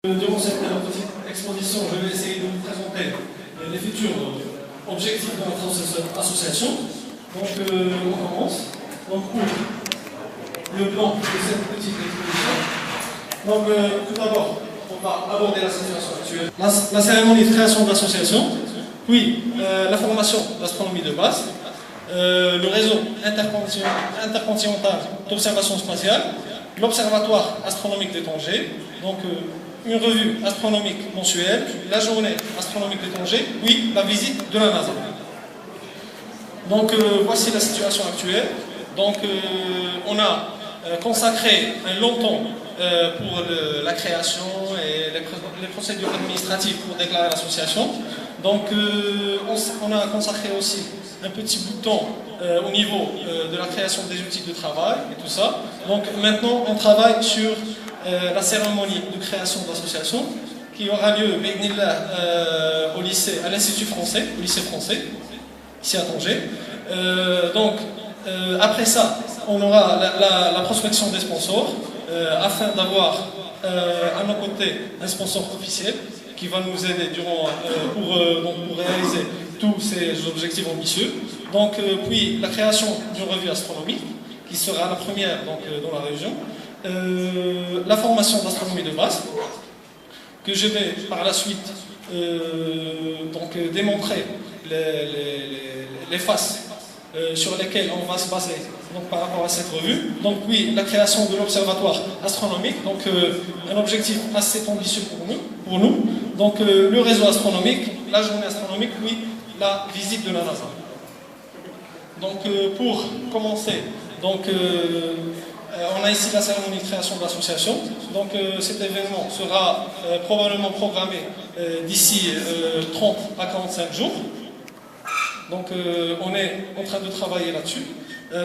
Durant cette petite exposition, je vais essayer de vous présenter les futurs objectifs de notre association. Donc, on commence. Donc, pour le plan de cette petite exposition. Donc, tout d'abord, on va aborder la situation actuelle. La cérémonie de création de l'association, puis la formation d'astronomie de base, le réseau intercontinental d'observation spatiale, l'Observatoire astronomique de Tanger, donc une revue astronomique mensuelle, la journée astronomique de Tanger, puis la visite de la NASA. Donc voici la situation actuelle. Donc on a consacré un long temps pour la création et les procédures administratives pour déclarer l'association. Donc on a consacré aussi un petit bout de temps au niveau de la création des outils de travail et tout ça. Donc maintenant on travaille sur la cérémonie de création de l'association qui aura lieu au lycée, à l'Institut français, au lycée français, ici à Tanger. Après ça, on aura la prospection des sponsors afin d'avoir à nos côtés un sponsor officiel qui va nous aider pour réaliser tous ces objectifs ambitieux. Donc, puis la création d'une revue astronomique qui sera la première dans la région. La formation d'astronomie de base que je vais par la suite démontrer les faces sur lesquelles on va se baser par rapport à cette revue. Donc oui, la création de l'observatoire astronomique, donc un objectif assez ambitieux pour nous. Donc le réseau astronomique, la journée astronomique, oui, la visite de la NASA. Donc pour commencer, on a ici la cérémonie de création de l'association. Donc cet événement sera probablement programmé d'ici 30 à 45 jours. Donc on est en train de travailler là-dessus.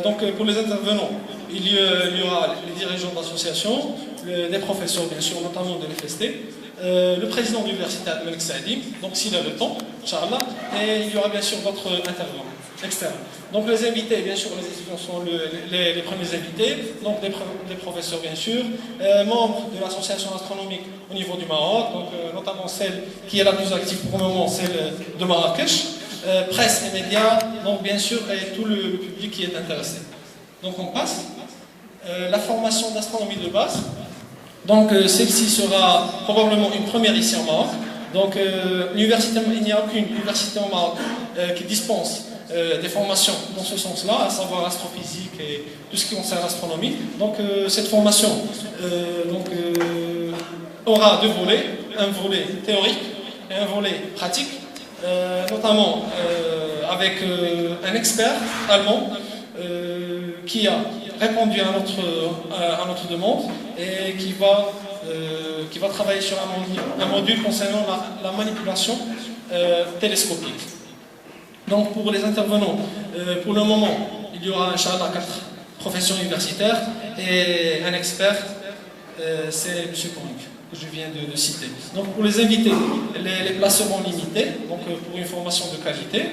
Donc pour les intervenants, il y aura les dirigeants de l'association, des professeurs bien sûr, notamment de l'FST, le président de l'université Malik Saadi, donc s'il a le temps, Inch'Allah, et il y aura bien sûr d'autres intervenants externes. Donc les invités, bien sûr, les étudiants sont les premiers invités, donc des professeurs bien sûr, membres de l'association astronomique au niveau du Maroc, donc notamment celle qui est la plus active pour le moment, celle de Marrakech, presse et médias, donc bien sûr, et tout le public qui est intéressé. Donc on passe. La formation d'astronomie de base, donc celle-ci sera probablement une première ici en Maroc. Donc il n'y a aucune université au Maroc qui dispense des formations dans ce sens-là, à savoir l'astrophysique et tout ce qui concerne l'astronomie. Donc cette formation aura deux volets, un volet théorique et un volet pratique, notamment avec un expert allemand qui a répondu à notre demande et qui va travailler sur un module concernant la manipulation télescopique. Donc pour les intervenants, pour le moment, il y aura Inch'Allah 4 professeurs universitaires et un expert, c'est M. Konik, que je viens de citer. Donc pour les invités, les places seront limitées, donc pour une formation de qualité.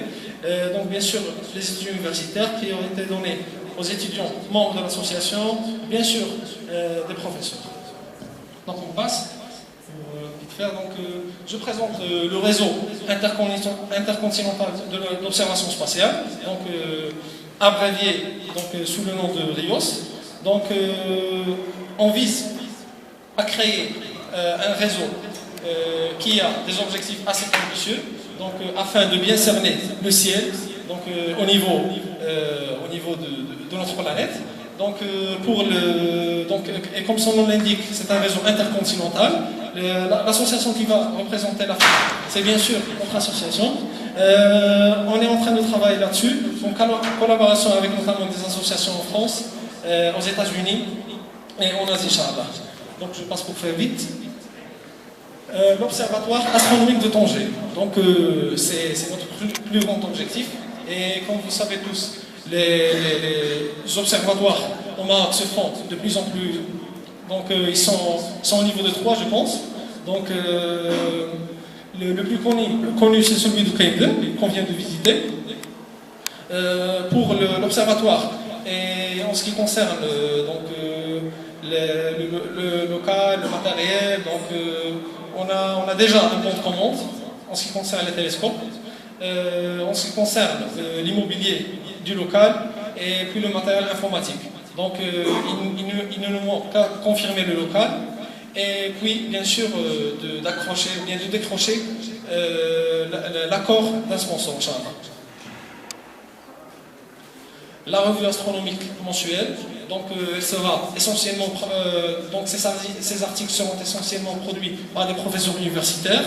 Donc bien sûr, les étudiants universitaires, priorité donnée aux étudiants membres de l'association, bien sûr des professeurs. Donc on passe. Donc, je présente le réseau intercontinental de l'observation spatiale, donc abrévié sous le nom de RIOS. Donc on vise à créer un réseau qui a des objectifs assez ambitieux, donc afin de bien cerner le ciel, donc au niveau de notre planète. Donc, et comme son nom l'indique, c'est un réseau intercontinental. L'association qui va représenter la France, c'est bien sûr notre association. On est en train de travailler là-dessus, en collaboration avec notamment des associations en France, aux États-Unis et en Asie, Inch'Allah. Donc, je passe pour faire vite. L'Observatoire astronomique de Tanger. Donc, c'est notre plus grand objectif. Et comme vous savez tous, les observatoires au Maroc se font de plus en plus. Donc ils sont au niveau de 3, je pense. Donc le plus connu c'est celui de Kaïden, qu'on vient de visiter. Pour l'observatoire, et en ce qui concerne le local, le matériel, donc on a déjà un bon de commande en ce qui concerne les télescopes, en ce qui concerne l'immobilier du local et puis le matériel informatique. Donc il ne nous manque qu'à confirmer le local et puis bien sûr d'accrocher ou bien de décrocher l'accord d'un sponsor, Inch'Allah. La revue astronomique mensuelle, donc elle sera essentiellement, donc ces articles seront essentiellement produits par des professeurs universitaires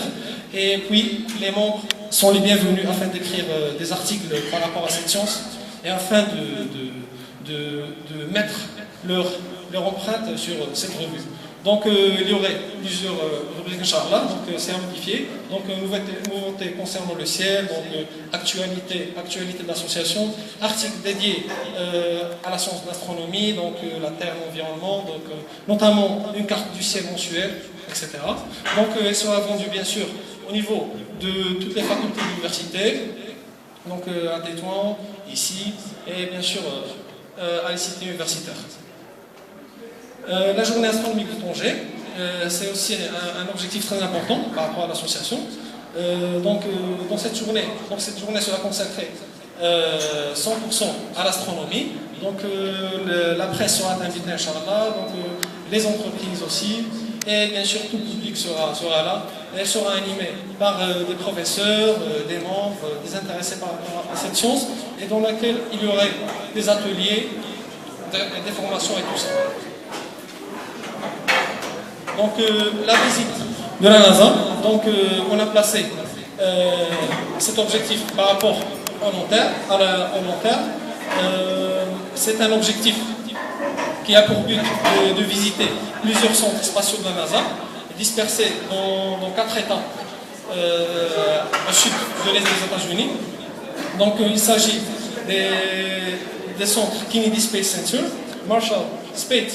et puis les membres sont les bienvenus afin d'écrire des articles par rapport à cette science et afin de mettre leur empreinte sur cette revue. Donc il y aurait plusieurs rubriques, Inch'Allah, donc c'est à modifier. Donc nouveautés concernant le ciel, donc actualité de l'association, articles dédiés à la science de l'astronomie, donc la Terre, l'environnement, donc notamment une carte du ciel mensuelle, etc. Donc elle sera vendue bien sûr au niveau de toutes les facultés de l'université, donc à Tétouan, ici, et bien sûr à les cités universitaires. La journée astronomique de Tanger, c'est aussi un objectif très important par rapport à l'association. Donc cette journée sera consacrée 100% à l'astronomie. Donc la presse sera invitée, Inch'Allah, donc les entreprises aussi, et bien sûr tout le public sera là. Elle sera animée par des professeurs, des membres, des intéressés par cette science, et dans laquelle il y aurait des ateliers, des formations et tout ça. Donc la visite de la NASA, donc on a placé cet objectif par rapport au long terme. C'est un objectif qui a pour but de visiter plusieurs centres spatiaux de la NASA, dispersés dans 4 États au sud de l'Est des États-Unis. Donc il s'agit des centres Kennedy Space Center, Marshall Space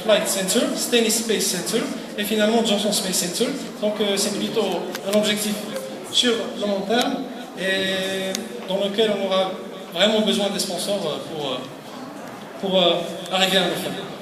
Flight Center, Stennis Space Center et finalement Johnson Space Center. Donc c'est plutôt un objectif sur le long terme et dans lequel on aura vraiment besoin des sponsors pour arriver à le faire.